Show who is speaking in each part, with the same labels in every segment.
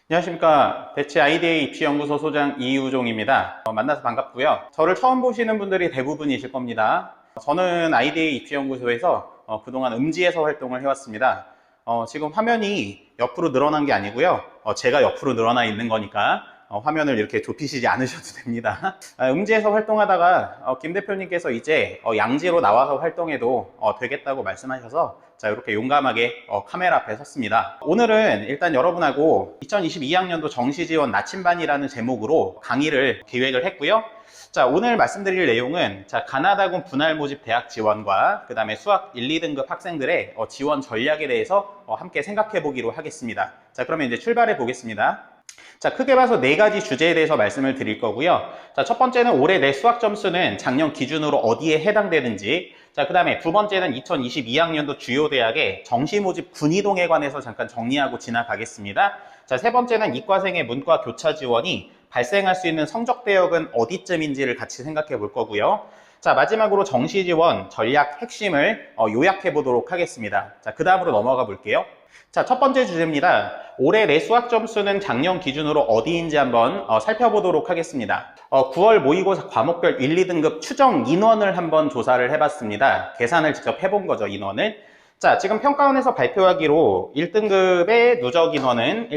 Speaker 1: 안녕하십니까. 대치 IDA 입시연구소 소장 이우종입니다. 만나서 반갑고요. 저를 처음 보시는 분들이 대부분이실 겁니다. 저는 IDA 입시연구소에서 그동안 음지에서 활동을 해왔습니다. 지금 화면이 옆으로 늘어난 게 아니고요. 제가 옆으로 늘어나 있는 거니까 화면을 이렇게 좁히시지 않으셔도 됩니다. 음지에서 활동하다가 김 대표님께서 이제 양지로 나와서 활동해도 되겠다고 말씀하셔서 자, 이렇게 용감하게 카메라 앞에 섰습니다. 오늘은 일단 여러분하고 2022학년도 정시지원 나침반이라는 제목으로 강의를 기획을 했고요. 자, 오늘 말씀드릴 내용은 자, 가나다군 분할 모집 대학 지원과 그 다음에 수학 1, 2등급 학생들의 지원 전략에 대해서 함께 생각해 보기로 하겠습니다. 자, 그러면 이제 출발해 보겠습니다. 자, 크게 봐서 네 가지 주제에 대해서 말씀을 드릴 거고요. 자, 첫 번째는 올해 내 수학 점수는 작년 기준으로 어디에 해당되는지, 자, 그 다음에 두 번째는 2022학년도 주요 대학의 정시 모집 군이동에 관해서 잠깐 정리하고 지나가겠습니다. 자, 세 번째는 이과생의 문과 교차 지원이 발생할 수 있는 성적 대역은 어디쯤인지를 같이 생각해 볼 거고요. 자, 마지막으로 정시 지원 전략 핵심을 요약해 보도록 하겠습니다. 자, 그 다음으로 넘어가 볼게요. 자, 첫 번째 주제입니다. 올해 내 수학 점수는 작년 기준으로 어디인지 한번 살펴보도록 하겠습니다. 9월 모의고사 과목별 1, 2등급 추정 인원을 한번 조사를 해봤습니다. 계산을 직접 해본 거죠, 인원을. 자, 지금 평가원에서 발표하기로 1등급 누적 인원은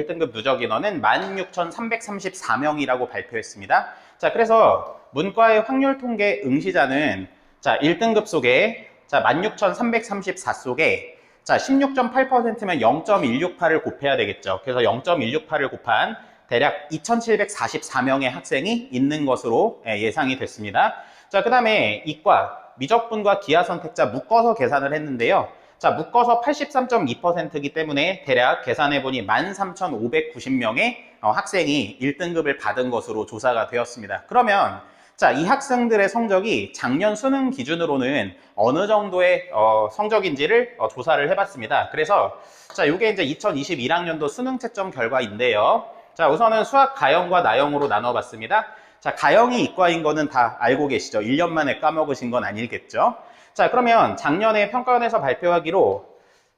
Speaker 1: 16,334명이라고 발표했습니다. 자, 그래서 문과의 확률 통계 응시자는 자, 1등급 속에 자, 16,334 속에 자, 16.8%면 0.168을 곱해야 되겠죠. 그래서 0.168을 곱한 대략 2,744명의 학생이 있는 것으로 예상이 됐습니다. 자, 그 다음에 이과, 미적분과 기하 선택자 묶어서 계산을 했는데요. 자, 묶어서 83.2%이기 때문에 대략 계산해보니 13,590명의 학생이 1등급을 받은 것으로 조사가 되었습니다. 그러면 자, 이 학생들의 성적이 작년 수능 기준으로는 어느 정도의 성적인지를 조사를 해봤습니다. 그래서 자, 이게 이제 2021학년도 수능 채점 결과인데요. 자, 우선은 수학 가형과 나형으로 나눠봤습니다. 자, 가형이 이과인 거는 다 알고 계시죠? 1년 만에 까먹으신 건 아니겠죠? 자, 그러면 작년에 평가원에서 발표하기로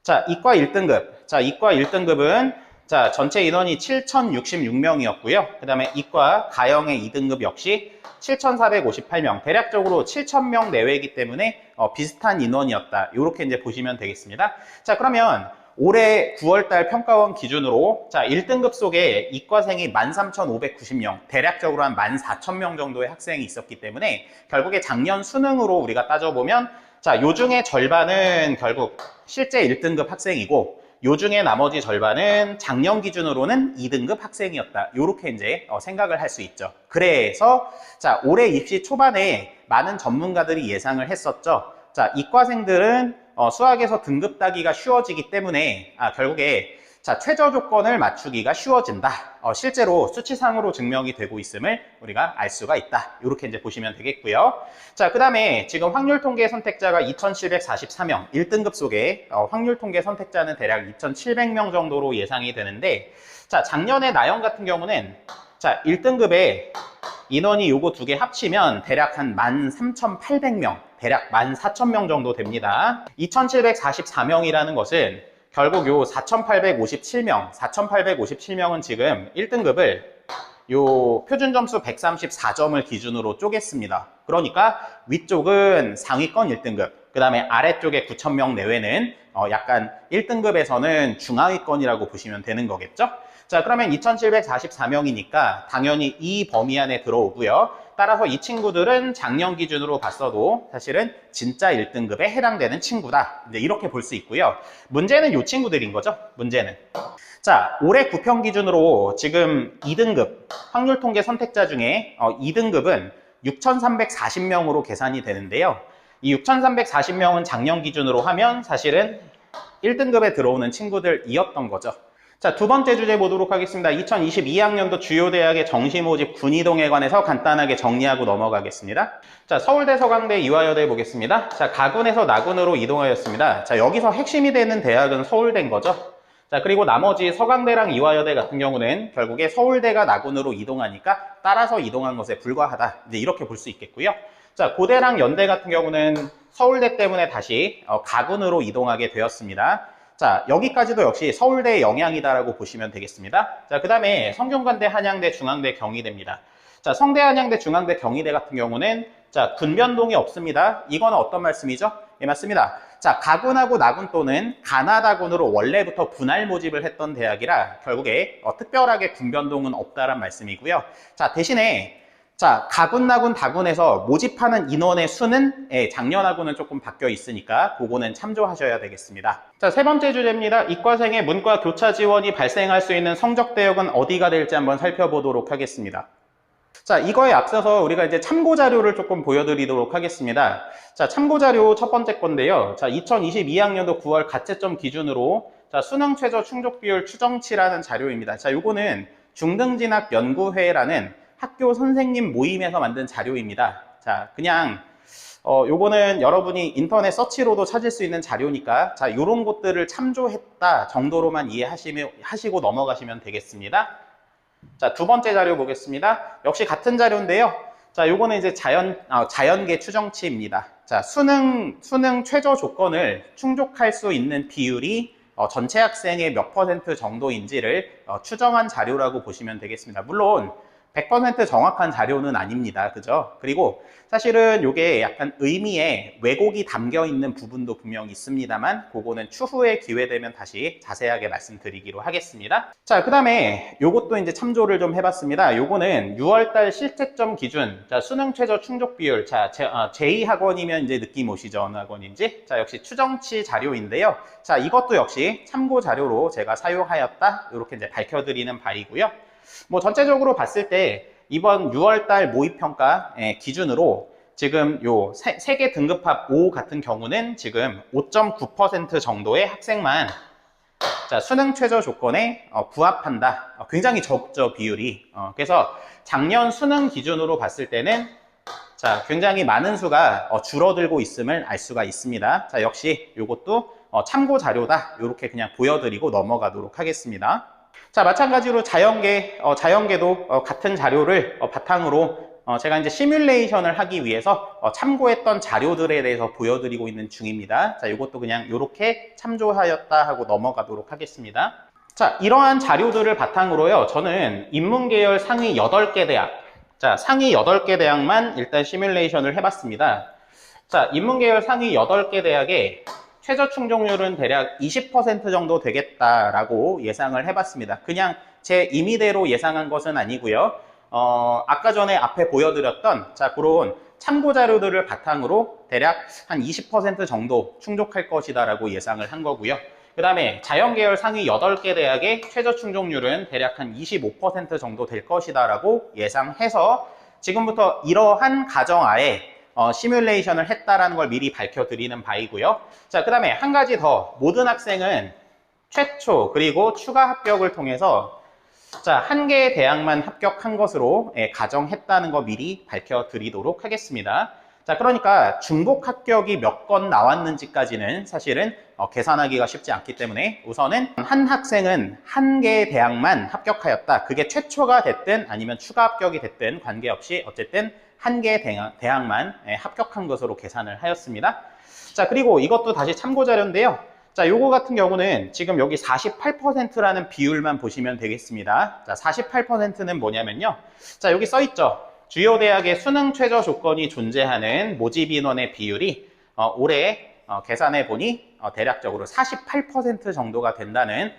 Speaker 1: 자, 이과 1등급. 자, 이과 1등급은 자, 전체 인원이 7,066명이었고요. 그 다음에 이과 가형의 2등급 역시 7,458명, 대략적으로 7,000명 내외이기 때문에 비슷한 인원이었다. 이렇게 이제 보시면 되겠습니다. 자, 그러면 올해 9월달 평가원 기준으로 자, 1등급 속에 이과생이 13,590명, 대략적으로 한 14,000명 정도의 학생이 있었기 때문에 결국에 작년 수능으로 우리가 따져보면 자, 요 중에 절반은 결국 실제 1등급 학생이고 요 중에 나머지 절반은 작년 기준으로는 2등급 학생이었다. 요렇게 이제 생각을 할 수 있죠. 그래서 자, 올해 입시 초반에 많은 전문가들이 예상을 했었죠. 자, 이과생들은 수학에서 등급 따기가 쉬워지기 때문에 결국에 자, 최저 조건을 맞추기가 쉬워진다. 실제로 수치상으로 증명이 되고 있음을 우리가 알 수가 있다. 이렇게 이제 보시면 되겠고요. 자, 그 다음에 지금 확률 통계 선택자가 2,744명, 1등급 속에 확률 통계 선택자는 대략 2,700명 정도로 예상이 되는데, 자, 작년에 나형 같은 경우는 자, 1등급에 인원이 요거 두 개 합치면 대략 한 13,800명, 대략 14,000명 정도 됩니다. 2,744명이라는 것은 결국 요 4,857명은 지금 1등급을 요 표준 점수 134점을 기준으로 쪼갰습니다. 그러니까 위쪽은 상위권 1등급, 그 다음에 아래쪽에 9,000명 내외는 약간 1등급에서는 중하위권이라고 보시면 되는 거겠죠? 자, 그러면 2,744명이니까 당연히 이 범위 안에 들어오고요. 따라서 이 친구들은 작년 기준으로 봤어도 사실은 진짜 1등급에 해당되는 친구다. 이제 이렇게 볼 수 있고요. 문제는 이 친구들인 거죠. 문제는. 자, 올해 구평 기준으로 지금 2등급 확률 통계 선택자 중에 2등급은 6,340명으로 계산이 되는데요. 이 6,340명은 작년 기준으로 하면 사실은 1등급에 들어오는 친구들이었던 거죠. 자, 두 번째 주제 보도록 하겠습니다. 2022학년도 주요 대학의 정시 모집 군이동에 관해서 간단하게 정리하고 넘어가겠습니다. 자, 서울대, 서강대, 이화여대 보겠습니다. 자, 가군에서 나군으로 이동하였습니다. 자, 여기서 핵심이 되는 대학은 서울대인 거죠. 자, 그리고 나머지 서강대랑 이화여대 같은 경우는 결국에 서울대가 나군으로 이동하니까 따라서 이동한 것에 불과하다. 이제 이렇게 볼 수 있겠고요. 자, 고대랑 연대 같은 경우는 서울대 때문에 다시 가군으로 이동하게 되었습니다. 자, 여기까지도 역시 서울대의 영향이다라고 보시면 되겠습니다. 자, 그 다음에 성균관대, 한양대, 중앙대, 경희대입니다. 자, 성대, 한양대, 중앙대, 경희대 같은 경우는 자, 근변동이 없습니다. 이거는 어떤 말씀이죠? 예, 맞습니다. 자, 가군하고 나군 또는 가나다군으로 원래부터 분할 모집을 했던 대학이라 결국에 특별하게 군변동은 없다란 말씀이고요. 자, 대신에 자, 가군, 나군, 다군에서 모집하는 인원의 수는 작년하고는 조금 바뀌어 있으니까 그거는 참조하셔야 되겠습니다. 자, 세 번째 주제입니다. 이과생의 문과 교차 지원이 발생할 수 있는 성적 대역은 어디가 될지 한번 살펴보도록 하겠습니다. 자, 이거에 앞서서 우리가 이제 참고 자료를 조금 보여드리도록 하겠습니다. 자, 참고 자료 첫 번째 건데요. 자, 2022학년도 9월 가채점 기준으로 자, 수능 최저 충족 비율 추정치라는 자료입니다. 자, 요거는 중등진학 연구회라는 학교 선생님 모임에서 만든 자료입니다. 자, 그냥 요거는 여러분이 인터넷 서치로도 찾을 수 있는 자료니까 자, 요런 것들을 참조했다 정도로만 이해하시고 넘어가시면 되겠습니다. 자, 두 번째 자료 보겠습니다. 역시 같은 자료인데요. 자, 요거는 이제 자연계 추정치입니다. 자, 수능 최저 조건을 충족할 수 있는 비율이 전체 학생의 몇 % 정도인지를 추정한 자료라고 보시면 되겠습니다. 물론 100% 정확한 자료는 아닙니다. 그죠? 그리고 사실은 이게 약간 의미에 왜곡이 담겨 있는 부분도 분명히 있습니다만 그거는 추후에 기회 되면 다시 자세하게 말씀드리기로 하겠습니다. 자, 그 다음에 요것도 이제 참조를 좀 해봤습니다. 요거는 6월달 실채점 기준, 자, 수능 최저 충족 비율, 자, 제2학원이면 이제 느낌 오시죠? 어느 학원인지? 자, 역시 추정치 자료인데요. 자, 이것도 역시 참고 자료로 제가 사용하였다. 이렇게 이제 밝혀드리는 바이고요. 뭐 전체적으로 봤을 때 이번 6월달 모의평가 기준으로 지금 요 세계 등급합 5 같은 경우는 지금 5.9% 정도의 학생만 자, 수능 최저 조건에 부합한다. 굉장히 적죠, 비율이. 그래서 작년 수능 기준으로 봤을 때는 자, 굉장히 많은 수가 줄어들고 있음을 알 수가 있습니다. 자, 역시 이것도 참고 자료다. 이렇게 그냥 보여드리고 넘어가도록 하겠습니다. 자, 마찬가지로 자연계도 같은 자료를 바탕으로 제가 이제 시뮬레이션을 하기 위해서 참고했던 자료들에 대해서 보여드리고 있는 중입니다. 자, 이것도 그냥 이렇게 참조하였다 하고 넘어가도록 하겠습니다. 자, 이러한 자료들을 바탕으로요, 저는 인문계열 상위 8개 대학, 자, 상위 8개 대학만 일단 시뮬레이션을 해봤습니다. 자, 인문계열 상위 8개 대학에 최저 충족률은 대략 20% 정도 되겠다라고 예상을 해봤습니다. 그냥 제 임의대로 예상한 것은 아니고요. 아까 전에 앞에 보여드렸던 자, 그런 참고 자료들을 바탕으로 대략 한 20% 정도 충족할 것이다라고 예상을 한 거고요. 그 다음에 자연계열 상위 8개 대학의 최저 충족률은 대략 한 25% 정도 될 것이다라고 예상해서 지금부터 이러한 가정하에 시뮬레이션을 했다라는 걸 미리 밝혀드리는 바이고요. 자, 그 다음에 한 가지 더, 모든 학생은 최초 그리고 추가 합격을 통해서 자, 한 개의 대학만 합격한 것으로 가정했다는 거 미리 밝혀드리도록 하겠습니다. 자, 그러니까 중복 합격이 몇 건 나왔는지까지는 사실은 계산하기가 쉽지 않기 때문에 우선은 한 학생은 한 개의 대학만 합격하였다. 그게 최초가 됐든 아니면 추가 합격이 됐든 관계없이 어쨌든 한 개의 대학만 합격한 것으로 계산을 하였습니다. 자, 그리고 이것도 다시 참고 자료인데요. 자, 요거 같은 경우는 지금 여기 48%라는 비율만 보시면 되겠습니다. 자, 48%는 뭐냐면요. 자, 여기 써 있죠. 주요 대학의 수능 최저 조건이 존재하는 모집 인원의 비율이 올해 계산해 보니 대략적으로 48% 정도가 된다는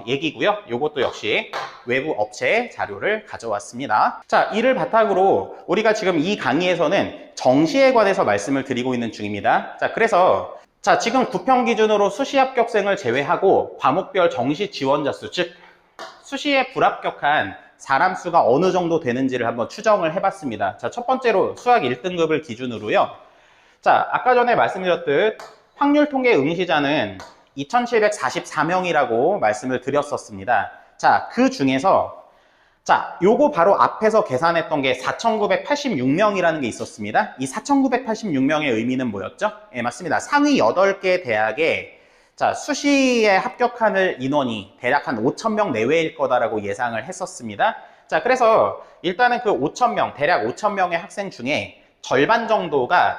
Speaker 1: 얘기고요. 이것도 역시 외부 업체 자료를 가져왔습니다. 자, 이를 바탕으로 우리가 지금 이 강의에서는 정시에 관해서 말씀을 드리고 있는 중입니다. 자, 그래서 자, 지금 9평 기준으로 수시 합격생을 제외하고 과목별 정시 지원자 수, 즉 수시에 불합격한 사람 수가 어느 정도 되는지를 한번 추정을 해봤습니다. 자, 첫 번째로 수학 1등급을 기준으로요. 자, 아까 전에 말씀드렸듯 확률 통계 응시자는 2744명이라고 말씀을 드렸었습니다. 자, 그 중에서 자, 요거 바로 앞에서 계산했던 게 4986명이라는 게 있었습니다. 이 4986명의 의미는 뭐였죠? 예, 맞습니다. 상위 8개 대학에 자, 수시에 합격하는 인원이 대략 한 5,000명 내외일 거다라고 예상을 했었습니다. 자, 그래서 일단은 그 5,000명, 대략 5,000명의 학생 중에 절반 정도가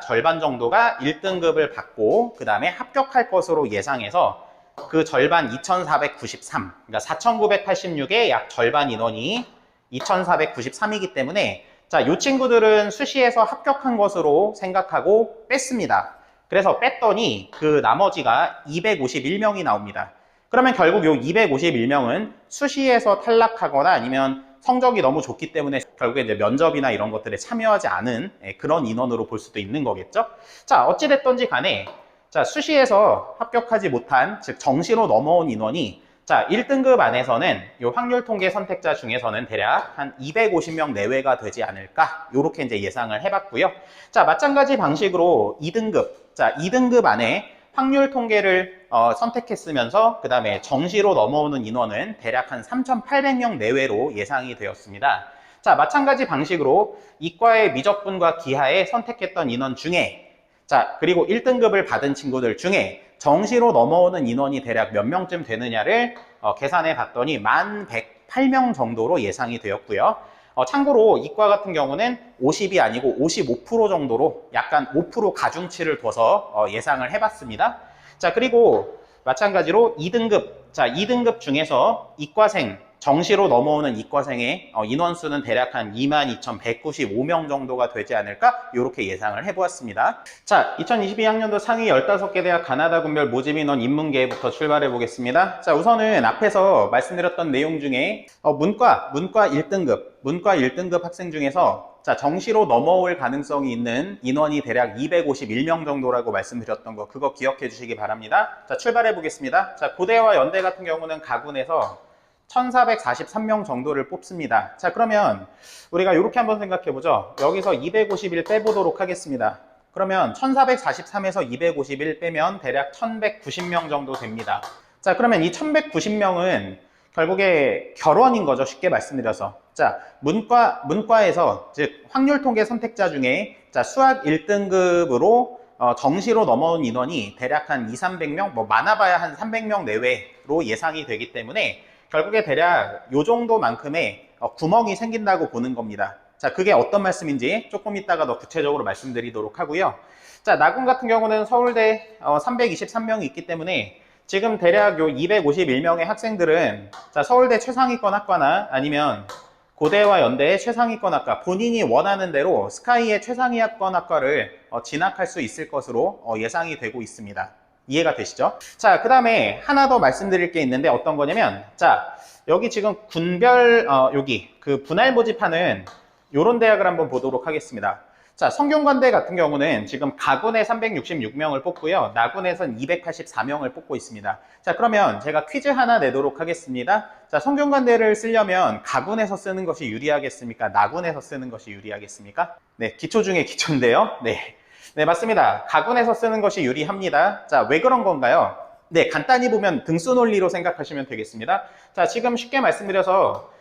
Speaker 1: 1등급을 받고 그 다음에 합격할 것으로 예상해서 그 절반 2493, 그러니까 4986의 약 절반 인원이 2493이기 때문에 자, 이 친구들은 수시에서 합격한 것으로 생각하고 뺐습니다. 그래서 뺐더니 그 나머지가 251명이 나옵니다. 그러면 결국 이 251명은 수시에서 탈락하거나 아니면 성적이 너무 좋기 때문에 결국에 이제 면접이나 이런 것들에 참여하지 않은 그런 인원으로 볼 수도 있는 거겠죠. 자, 어찌됐던지 간에 자, 수시에서 합격하지 못한, 즉 정시로 넘어온 인원이 자, 1등급 안에서는 이 확률 통계 선택자 중에서는 대략 한 250명 내외가 되지 않을까, 요렇게 이제 예상을 해봤고요. 자, 마찬가지 방식으로 2등급, 자, 2등급 안에 확률 통계를 선택했으면서 그 다음에 정시로 넘어오는 인원은 대략 한 3,800명 내외로 예상이 되었습니다. 자, 마찬가지 방식으로 이과의 미적분과 기하에 선택했던 인원 중에 자, 그리고 1등급을 받은 친구들 중에 정시로 넘어오는 인원이 대략 몇 명쯤 되느냐를 계산해 봤더니 1108명 정도로 예상이 되었고요. 참고로 이과 같은 경우는 50이 아니고 55% 정도로 약간 5% 가중치를 둬서 예상을 해봤습니다. 자, 그리고 마찬가지로 2등급, 자, 2등급 중에서 이과생, 정시로 넘어오는 이과생의 인원수는 대략 한 22,195명 정도가 되지 않을까? 이렇게 예상을 해보았습니다. 자, 2022학년도 상위 15개 대학 가나다 군별 모집 인원 인문계부터 출발해 보겠습니다. 자, 우선은 앞에서 말씀드렸던 내용 중에 문과 1등급 학생 중에서 자, 정시로 넘어올 가능성이 있는 인원이 대략 251명 정도라고 말씀드렸던 거, 그거 기억해 주시기 바랍니다. 자, 출발해 보겠습니다. 자, 고대와 연대 같은 경우는 가군에서 1443명 정도를 뽑습니다. 자, 그러면 우리가 이렇게 한번 생각해 보죠. 여기서 251 빼보도록 하겠습니다. 그러면 1443에서 251 빼면 대략 1190명 정도 됩니다. 자, 그러면 이 1190명은 결국에 결원인 거죠. 쉽게 말씀드려서. 자, 문과에서, 즉, 확률 통계 선택자 중에 자, 수학 1등급으로 정시로 넘어온 인원이 대략 한 200~300명, 뭐 많아봐야 한 300명 내외로 예상이 되기 때문에 결국에 대략 요 정도만큼의 구멍이 생긴다고 보는 겁니다. 자, 그게 어떤 말씀인지 조금 이따가 더 구체적으로 말씀드리도록 하고요. 자, 나군 같은 경우는 서울대 323명이 있기 때문에 지금 대략 요 251명의 학생들은 자, 서울대 최상위권 학과나 아니면 고대와 연대의 최상위권 학과, 본인이 원하는 대로 스카이의 최상위권 학과를 진학할 수 있을 것으로 예상이 되고 있습니다. 이해가 되시죠? 자, 그 다음에 하나 더 말씀드릴 게 있는데 어떤 거냐면 자, 여기 지금 군별 여기 그 분할 모집하는 요런 대학을 한번 보도록 하겠습니다. 자, 성균관대 같은 경우는 지금 가군에 366명을 뽑고요. 나군에선 284명을 뽑고 있습니다. 자, 그러면 제가 퀴즈 하나 내도록 하겠습니다. 자, 성균관대를 쓰려면 가군에서 쓰는 것이 유리하겠습니까? 나군에서 쓰는 것이 유리하겠습니까? 네, 기초 중에 기초인데요. 네, 맞습니다. 가군에서 쓰는 것이 유리합니다. 자, 왜 그런 건가요? 네, 간단히 보면 등수 논리로 생각하시면 되겠습니다. 자, 지금 쉽게 말씀드려서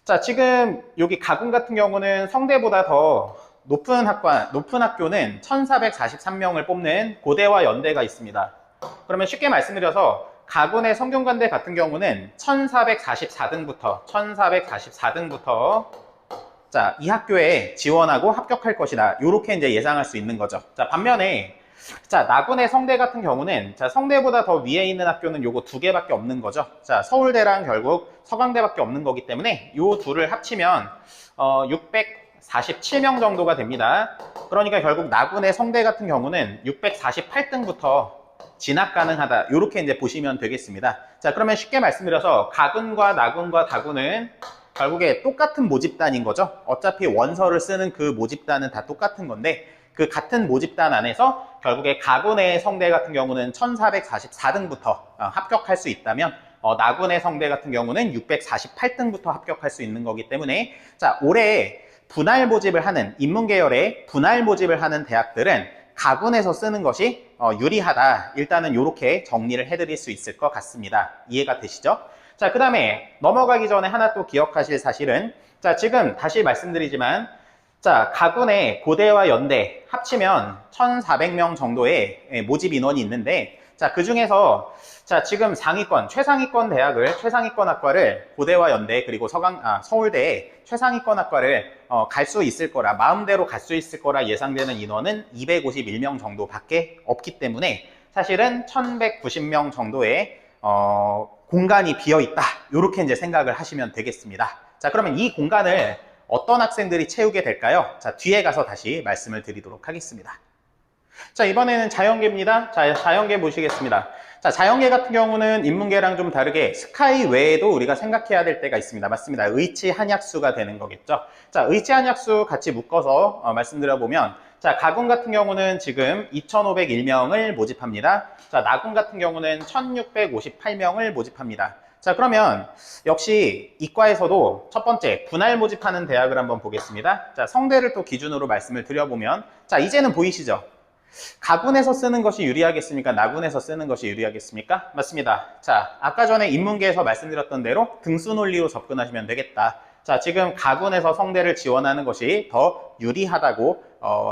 Speaker 1: 자, 지금 여기 가군 같은 경우는 성대보다 더 높은 학교는 1443명을 뽑는 고대와 연대가 있습니다. 그러면 쉽게 말씀드려서 가군의 성균관대 같은 경우는 1444등부터 자, 이 학교에 지원하고 합격할 것이다. 이렇게 이제 예상할 수 있는 거죠. 자, 반면에 자, 나군의 성대 같은 경우는 자, 성대보다 더 위에 있는 학교는 요거 두 개밖에 없는 거죠. 자, 서울대랑 결국 서강대밖에 없는 거기 때문에 요 둘을 합치면 647명 정도가 됩니다. 그러니까 결국 나군의 성대 같은 경우는 648등부터 진학 가능하다. 이렇게 이제 보시면 되겠습니다. 자, 그러면 쉽게 말씀드려서 가군과 나군과 다군은 결국에 똑같은 모집단인 거죠. 어차피 원서를 쓰는 그 모집단은 다 똑같은 건데 그 같은 모집단 안에서 결국에 가군의 성대 같은 경우는 1444등부터 합격할 수 있다면 나군의 성대 같은 경우는 648등부터 합격할 수 있는 거기 때문에 자, 올해 분할 모집을 하는 인문계열의 분할 모집을 하는 대학들은 가군에서 쓰는 것이 유리하다. 일단은 이렇게 정리를 해드릴 수 있을 것 같습니다. 이해가 되시죠? 자, 그 다음에 넘어가기 전에 하나 또 기억하실 사실은 자, 지금 다시 말씀드리지만 자, 가군의 고대와 연대 합치면 1,400명 정도의 모집 인원이 있는데 자, 그 중에서 자, 지금 최상위권 대학을, 최상위권 학과를 고대와 연대 그리고 서울대의 최상위권 학과를 갈 수 있을 거라, 마음대로 갈 수 있을 거라 예상되는 인원은 251명 정도밖에 없기 때문에 사실은 1,190명 정도의 공간이 비어 있다. 이렇게 이제 생각을 하시면 되겠습니다. 자, 그러면 이 공간을 어떤 학생들이 채우게 될까요? 자, 뒤에 가서 다시 말씀을 드리도록 하겠습니다. 자, 이번에는 자연계입니다. 자, 자연계 보시겠습니다. 자, 자연계 같은 경우는 인문계랑 좀 다르게 스카이 외에도 우리가 생각해야 될 때가 있습니다. 맞습니다. 의치 한약수가 되는 거겠죠. 자, 의치 한약수 같이 묶어서 말씀드려보면, 자, 가군 같은 경우는 지금 2,501명을 모집합니다. 자, 나군 같은 경우는 1,658명을 모집합니다. 자, 그러면 역시 이과에서도 첫 번째 분할 모집하는 대학을 한번 보겠습니다. 자, 성대를 또 기준으로 말씀을 드려보면, 자, 이제는 보이시죠? 가군에서 쓰는 것이 유리하겠습니까? 나군에서 쓰는 것이 유리하겠습니까? 맞습니다. 자, 아까 전에 인문계에서 말씀드렸던 대로 등수 논리로 접근하시면 되겠다. 자, 지금 가군에서 성대를 지원하는 것이 더 유리하다고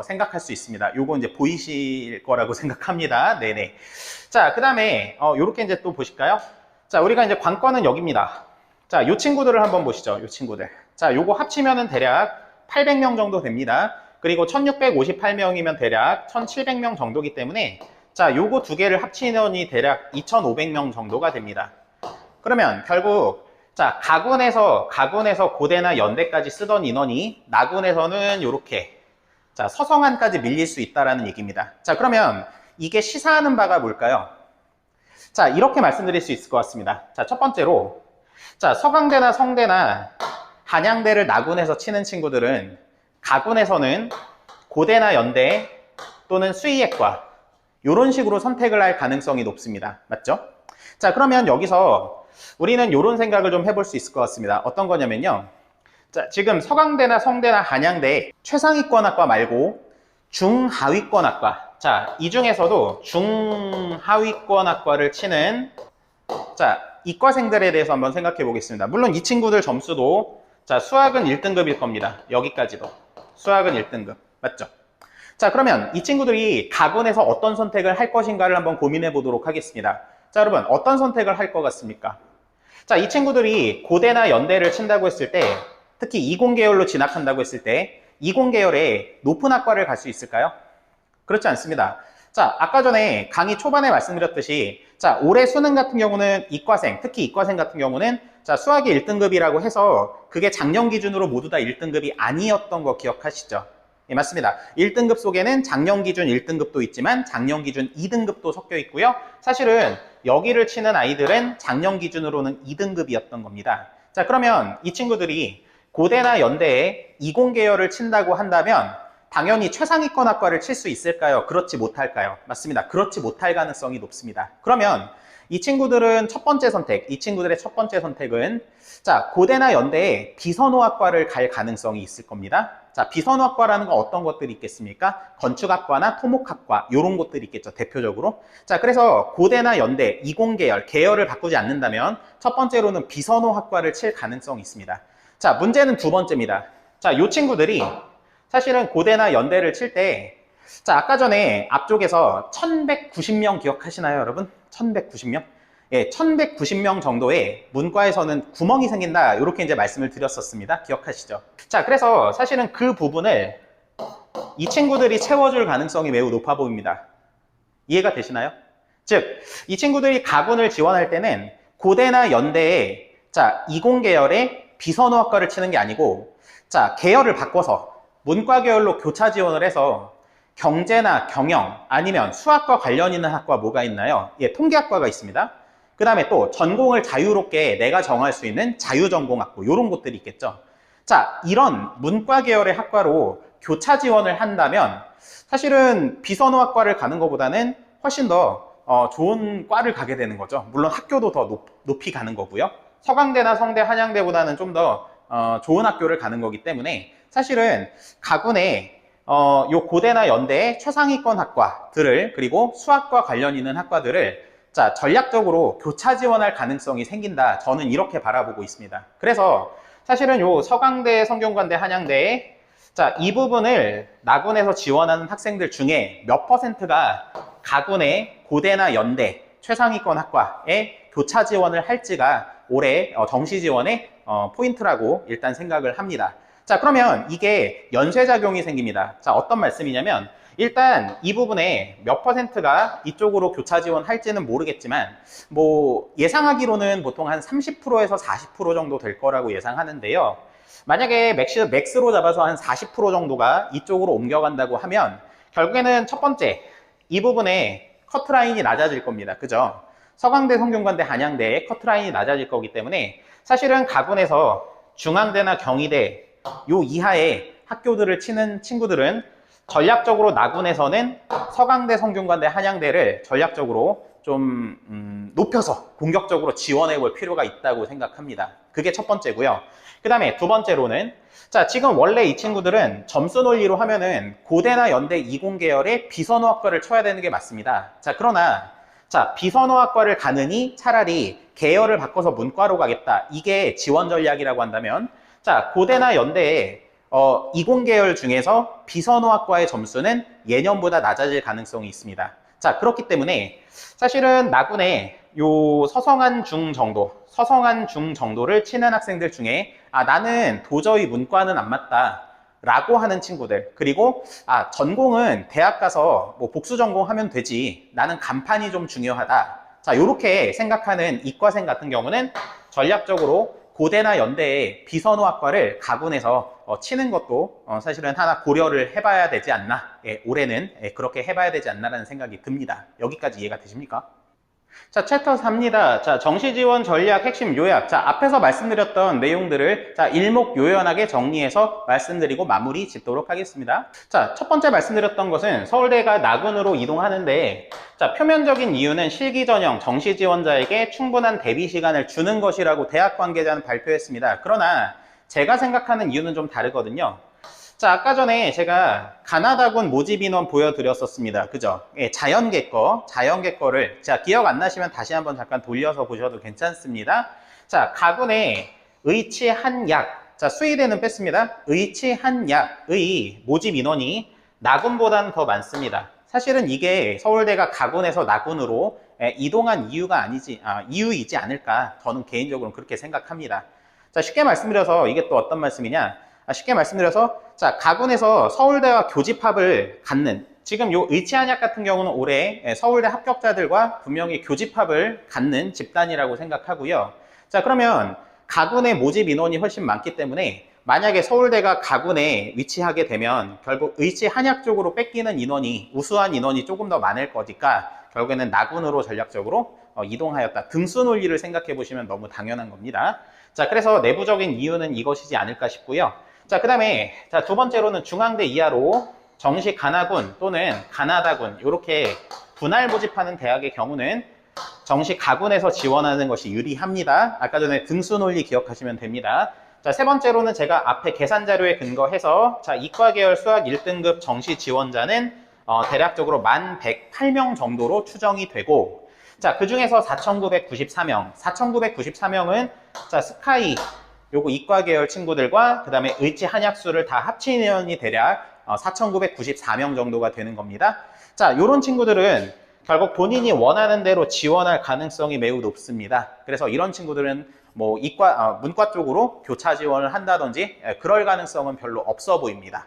Speaker 1: 생각할 수 있습니다. 요거 이제 보이실 거라고 생각합니다. 네네. 자, 그 다음에 요렇게 이제 또 보실까요? 자, 우리가 이제 관건은 여기입니다. 자, 요 친구들을 한번 보시죠. 요 친구들. 자, 요거 합치면은 대략 800명 정도 됩니다. 그리고 1658명이면 대략 1700명 정도기 때문에, 자, 요거 두 개를 합친 인원이 대략 2500명 정도가 됩니다. 그러면 결국, 자, 가군에서 고대나 연대까지 쓰던 인원이 나군에서는 요렇게, 자, 서성안까지 밀릴 수 있다라는 얘기입니다. 자, 그러면 이게 시사하는 바가 뭘까요? 자, 이렇게 말씀드릴 수 있을 것 같습니다. 자, 첫 번째로, 자, 서강대나 성대나 한양대를 나군에서 치는 친구들은 가군에서는 고대나 연대 또는 수의예과 이런 식으로 선택을 할 가능성이 높습니다. 맞죠? 자, 그러면 여기서 우리는 이런 생각을 좀 해볼 수 있을 것 같습니다. 어떤 거냐면요. 자, 지금 서강대나 성대나 한양대 최상위권학과 말고 중하위권학과, 자, 이 중에서도 중하위권학과를 치는, 자, 이과생들에 대해서 한번 생각해 보겠습니다. 물론 이 친구들 점수도, 자, 수학은 1등급일 겁니다. 여기까지도. 수학은 1등급. 맞죠? 자, 그러면 이 친구들이 가군에서 어떤 선택을 할 것인가를 한번 고민해 보도록 하겠습니다. 자, 여러분, 어떤 선택을 할 것 같습니까? 자, 이 친구들이 고대나 연대를 친다고 했을 때, 특히 이공계열로 진학한다고 했을 때, 이공계열에 높은 학과를 갈 수 있을까요? 그렇지 않습니다. 자, 아까 전에 강의 초반에 말씀드렸듯이, 자, 올해 수능 같은 경우는 이과생, 특히 이과생 같은 경우는, 자, 수학이 1등급이라고 해서 그게 작년 기준으로 모두 다 1등급이 아니었던 거 기억하시죠? 예, 맞습니다. 1등급 속에는 작년 기준 1등급도 있지만 작년 기준 2등급도 섞여 있고요. 사실은 여기를 치는 아이들은 작년 기준으로는 2등급이었던 겁니다. 자, 그러면 이 친구들이 고대나 연대에 이공계열을 친다고 한다면 당연히 최상위권 학과를 칠 수 있을까요? 그렇지 못할까요? 맞습니다. 그렇지 못할 가능성이 높습니다. 그러면 이 친구들은 첫 번째 선택, 이 친구들의 첫 번째 선택은, 자, 고대나 연대에 비선호학과를 갈 가능성이 있을 겁니다. 자, 비선호학과라는 건 어떤 것들이 있겠습니까? 건축학과나 토목학과 이런 것들이 있겠죠, 대표적으로. 자, 그래서 고대나 연대, 이공계열, 계열을 바꾸지 않는다면 첫 번째로는 비선호학과를 칠 가능성이 있습니다. 자, 문제는 두 번째입니다. 자, 이 친구들이 사실은 고대나 연대를 칠 때, 자, 아까 전에 앞쪽에서 1190명 기억하시나요, 여러분? 1190명? 예, 1190명 정도의 문과에서는 구멍이 생긴다, 이렇게 이제 말씀을 드렸었습니다. 기억하시죠? 자, 그래서 사실은 그 부분을 이 친구들이 채워줄 가능성이 매우 높아 보입니다. 이해가 되시나요? 즉, 이 친구들이 가군을 지원할 때는 고대나 연대에, 자, 이공계열의 비선호학과를 치는 게 아니고, 자, 계열을 바꿔서 문과 계열로 교차 지원을 해서 경제나 경영 아니면 수학과 관련 있는 학과 뭐가 있나요? 예, 통계학과가 있습니다. 그 다음에 또 전공을 자유롭게 내가 정할 수 있는 자유전공학부 이런 곳들이 있겠죠. 자, 이런 문과 계열의 학과로 교차 지원을 한다면 사실은 비선호학과를 가는 것보다는 훨씬 더 좋은 과를 가게 되는 거죠. 물론 학교도 더 높이 가는 거고요. 서강대나 성대, 한양대보다는 좀 더 좋은 학교를 가는 거기 때문에 사실은 가군에 요 고대나 연대의 최상위권 학과들을, 그리고 수학과 관련 있는 학과들을, 자, 전략적으로 교차 지원할 가능성이 생긴다. 저는 이렇게 바라보고 있습니다. 그래서 사실은 요 서강대, 성균관대, 한양대에, 자, 이 부분을 나군에서 지원하는 학생들 중에 몇 퍼센트가 가군의 고대나 연대 최상위권 학과에 교차 지원을 할지가 올해 정시 지원의 포인트라고 일단 생각을 합니다. 자, 그러면 이게 연쇄작용이 생깁니다. 자, 어떤 말씀이냐면, 일단 이 부분에 몇 퍼센트가 이쪽으로 교차 지원할지는 모르겠지만 뭐 예상하기로는 보통 한 30%에서 40% 정도 될 거라고 예상하는데요. 만약에 맥스로 잡아서 한 40% 정도가 이쪽으로 옮겨간다고 하면 결국에는 첫 번째 이 부분에 커트라인이 낮아질 겁니다. 그죠? 서강대, 성균관대, 한양대의 커트라인이 낮아질 거기 때문에 사실은 가군에서 중앙대나 경희대 요 이하의 학교들을 치는 친구들은 전략적으로 나군에서는 서강대, 성균관대, 한양대를 전략적으로 좀 높여서 공격적으로 지원해 볼 필요가 있다고 생각합니다. 그게 첫 번째고요. 그 다음에 두 번째로는 자, 지금 원래 이 친구들은 점수 논리로 하면은 고대나 연대 이공계열의 비선호학과를 쳐야 되는 게 맞습니다. 자, 그러나 자, 비선호학과를 가느니 차라리 계열을 바꿔서 문과로 가겠다. 이게 지원 전략이라고 한다면 자, 고대나 연대에 이공계열 중에서 비선호학과의 점수는 예년보다 낮아질 가능성이 있습니다. 자, 그렇기 때문에 사실은 나군에 요 서성한 중 정도를 치는 학생들 중에 나는 도저히 문과는 안 맞다 라고 하는 친구들, 그리고 전공은 대학 가서 뭐 복수 전공하면 되지, 나는 간판이 좀 중요하다, 자, 요렇게 생각하는 이과생 같은 경우는 전략적으로 고대나 연대의 비선호학과를 가군에서 치는 것도 사실은 하나 고려를 해봐야 되지 않나. 올해는 그렇게 해봐야 되지 않나라는 생각이 듭니다. 여기까지 이해가 되십니까? 자, 챕터 4입니다. 자, 정시지원 전략 핵심 요약. 자, 앞에서 말씀드렸던 내용들을 자, 일목요연하게 정리해서 말씀드리고 마무리 짓도록 하겠습니다. 자, 첫 번째 말씀드렸던 것은 서울대가 나군으로 이동하는데 자, 표면적인 이유는 실기 전형 정시지원자에게 충분한 대비 시간을 주는 것이라고 대학 관계자는 발표했습니다. 그러나 제가 생각하는 이유는 좀 다르거든요. 자, 아까 전에 제가 가나다군 모집 인원 보여드렸었습니다. 그죠? 예, 자연계 거를, 자, 기억 안 나시면 다시 한번 잠깐 돌려서 보셔도 괜찮습니다. 자, 가군의 의치 한약, 자, 수의대는 뺐습니다. 의치 한약의 모집 인원이 나군보다는 더 많습니다. 사실은 이게 서울대가 가군에서 나군으로 이동한 이유이지 않을까, 저는 개인적으로 그렇게 생각합니다. 자, 쉽게 말씀드려서 이게 또 어떤 말씀이냐? 쉽게 말씀드려서 자, 가군에서 서울대와 교집합을 갖는, 지금 요 의치한약 같은 경우는 올해 서울대 합격자들과 분명히 교집합을 갖는 집단이라고 생각하고요. 자, 그러면 가군의 모집 인원이 훨씬 많기 때문에 만약에 서울대가 가군에 위치하게 되면 결국 의치한약 쪽으로 뺏기는 인원이, 우수한 인원이 조금 더 많을 거니까 결국에는 나군으로 전략적으로 이동하였다. 등수 논리를 생각해 보시면 너무 당연한 겁니다. 자, 그래서 내부적인 이유는 이것이지 않을까 싶고요. 자, 그 다음에 자, 두 번째로는 중앙대 이하로 정시 가나군 또는 가나다군 이렇게 분할 모집하는 대학의 경우는 정시 가군에서 지원하는 것이 유리합니다. 아까 전에 등수 논리 기억하시면 됩니다. 자, 세 번째로는 제가 앞에 계산 자료에 근거해서 자, 이과 계열 수학 1등급 정시 지원자는 대략적으로 1108명 정도로 추정이 되고, 자, 그 중에서 4,994명은 자, 스카이 요거 이과 계열 친구들과 그 다음에 의치 한약수를 다 합친 인원이 대략 4,994명 정도가 되는 겁니다. 자, 요런 친구들은 결국 본인이 원하는 대로 지원할 가능성이 매우 높습니다. 그래서 이런 친구들은 뭐 문과 쪽으로 교차 지원을 한다든지 그럴 가능성은 별로 없어 보입니다.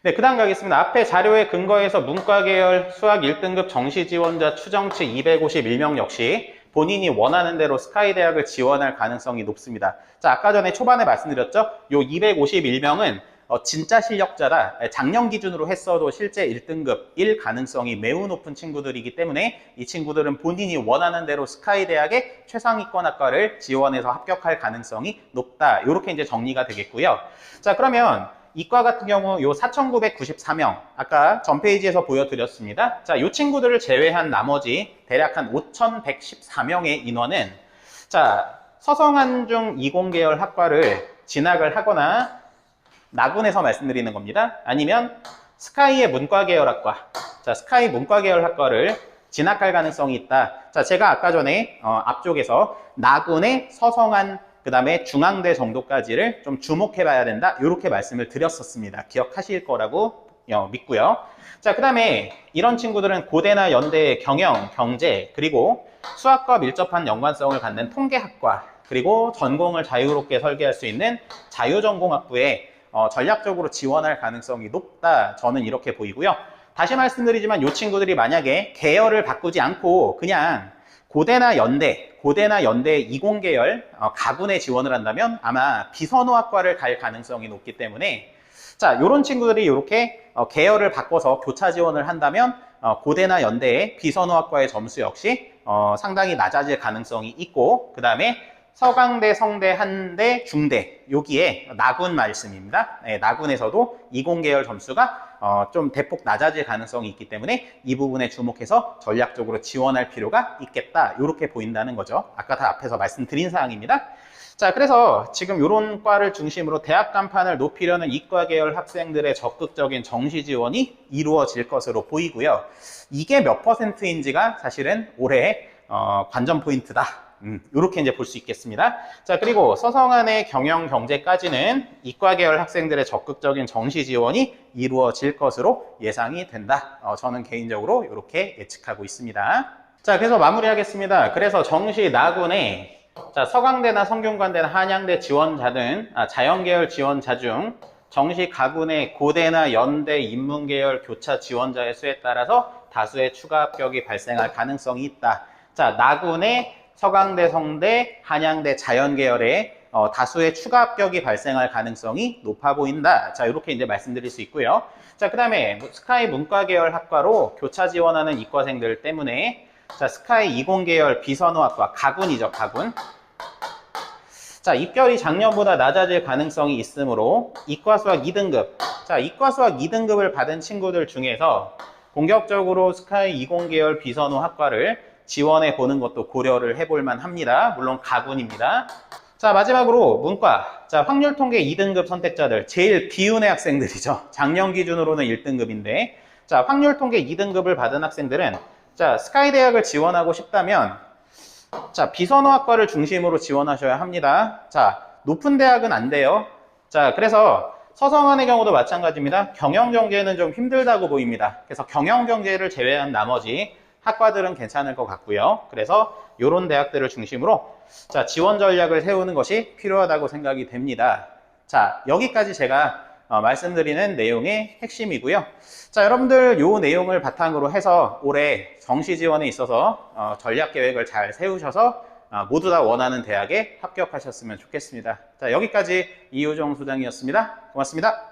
Speaker 1: 네, 그 다음 가겠습니다. 앞에 자료에 근거해서 문과 계열 수학 1등급 정시 지원자 추정치 251명 역시 본인이 원하는 대로 스카이 대학을 지원할 가능성이 높습니다. 자, 아까 전에 초반에 말씀드렸죠? 요 251명은 진짜 실력자라 작년 기준으로 했어도 실제 1등급일 가능성이 매우 높은 친구들이기 때문에 이 친구들은 본인이 원하는 대로 스카이 대학의 최상위권 학과를 지원해서 합격할 가능성이 높다. 이렇게 이제 정리가 되겠고요. 자, 그러면 이과 같은 경우 요 4,994명 아까 전 페이지에서 보여드렸습니다. 자, 요 친구들을 제외한 나머지 대략 한 5,114명의 인원은 자, 서성한 중 이공계열 학과를 진학을 하거나 나군에서 말씀드리는 겁니다. 아니면 스카이의 문과계열학과, 자, 스카이 문과계열학과를 진학할 가능성이 있다. 자, 제가 아까 전에 앞쪽에서 나군의 서성한 그 다음에 중앙대 정도까지를 좀 주목해 봐야 된다. 이렇게 말씀을 드렸었습니다. 기억하실 거라고 믿고요. 자, 그 다음에 이런 친구들은 고대나 연대의 경영, 경제, 그리고 수학과 밀접한 연관성을 갖는 통계학과, 그리고 전공을 자유롭게 설계할 수 있는 자유전공학부에 전략적으로 지원할 가능성이 높다. 저는 이렇게 보이고요. 다시 말씀드리지만 이 친구들이 만약에 계열을 바꾸지 않고 그냥 고대나 연대 20계열 가군에 지원을 한다면 아마 비선호학과를 갈 가능성이 높기 때문에 자, 요런 친구들이 이렇게 계열을 바꿔서 교차 지원을 한다면 고대나 연대의 비선호학과의 점수 역시 상당히 낮아질 가능성이 있고 그 다음에 서강대, 성대, 한대, 중대 여기에 나군 말씀입니다. 네, 나군에서도 20계열 점수가 좀 대폭 낮아질 가능성이 있기 때문에 이 부분에 주목해서 전략적으로 지원할 필요가 있겠다 이렇게 보인다는 거죠. 아까 다 앞에서 말씀드린 사항입니다. 자, 그래서 지금 이런 과를 중심으로 대학 간판을 높이려는 이과 계열 학생들의 적극적인 정시 지원이 이루어질 것으로 보이고요. 이게 몇 %인지가 사실은 올해 관전 포인트다. 이렇게 이제 볼 수 있겠습니다. 자, 그리고 서성안의 경영 경제까지는 이과 계열 학생들의 적극적인 정시 지원이 이루어질 것으로 예상이 된다. 저는 개인적으로 이렇게 예측하고 있습니다. 자, 그래서 마무리하겠습니다. 그래서 정시 나군에 자, 서강대나 성균관대나 한양대 지원자는 자연계열 지원자 중 정시 가군의 고대나 연대 인문계열 교차 지원자의 수에 따라서 다수의 추가 합격이 발생할 가능성이 있다. 자, 나군의 서강대, 성대, 한양대 자연계열에 다수의 추가 합격이 발생할 가능성이 높아 보인다. 자, 이렇게 이제 말씀드릴 수 있고요. 자, 그 다음에 스카이 문과계열 학과로 교차 지원하는 이과생들 때문에 자, 스카이 20계열 비선호학과 가군이죠, 가군. 자, 입결이 작년보다 낮아질 가능성이 있으므로 이과수학 2등급. 자, 이과수학 2등급을 받은 친구들 중에서 본격적으로 스카이 20계열 비선호학과를 지원해 보는 것도 고려를 해볼 만합니다. 물론 가군입니다. 자, 마지막으로 문과. 자, 확률 통계 2등급 선택자들. 제일 비운의 학생들이죠. 작년 기준으로는 1등급인데 자, 확률 통계 2등급을 받은 학생들은 자, 스카이 대학을 지원하고 싶다면 자, 비선호학과를 중심으로 지원하셔야 합니다. 자, 높은 대학은 안 돼요. 자, 그래서 서성안의 경우도 마찬가지입니다. 경영경제는 좀 힘들다고 보입니다. 그래서 경영경제를 제외한 나머지 학과들은 괜찮을 것 같고요. 그래서 이런 대학들을 중심으로 자, 지원 전략을 세우는 것이 필요하다고 생각이 됩니다. 자, 여기까지 제가 말씀드리는 내용의 핵심이고요. 자, 여러분들 이 내용을 바탕으로 해서 올해 정시 지원에 있어서 전략 계획을 잘 세우셔서 모두 다 원하는 대학에 합격하셨으면 좋겠습니다. 자, 여기까지 이효정 소장이었습니다. 고맙습니다.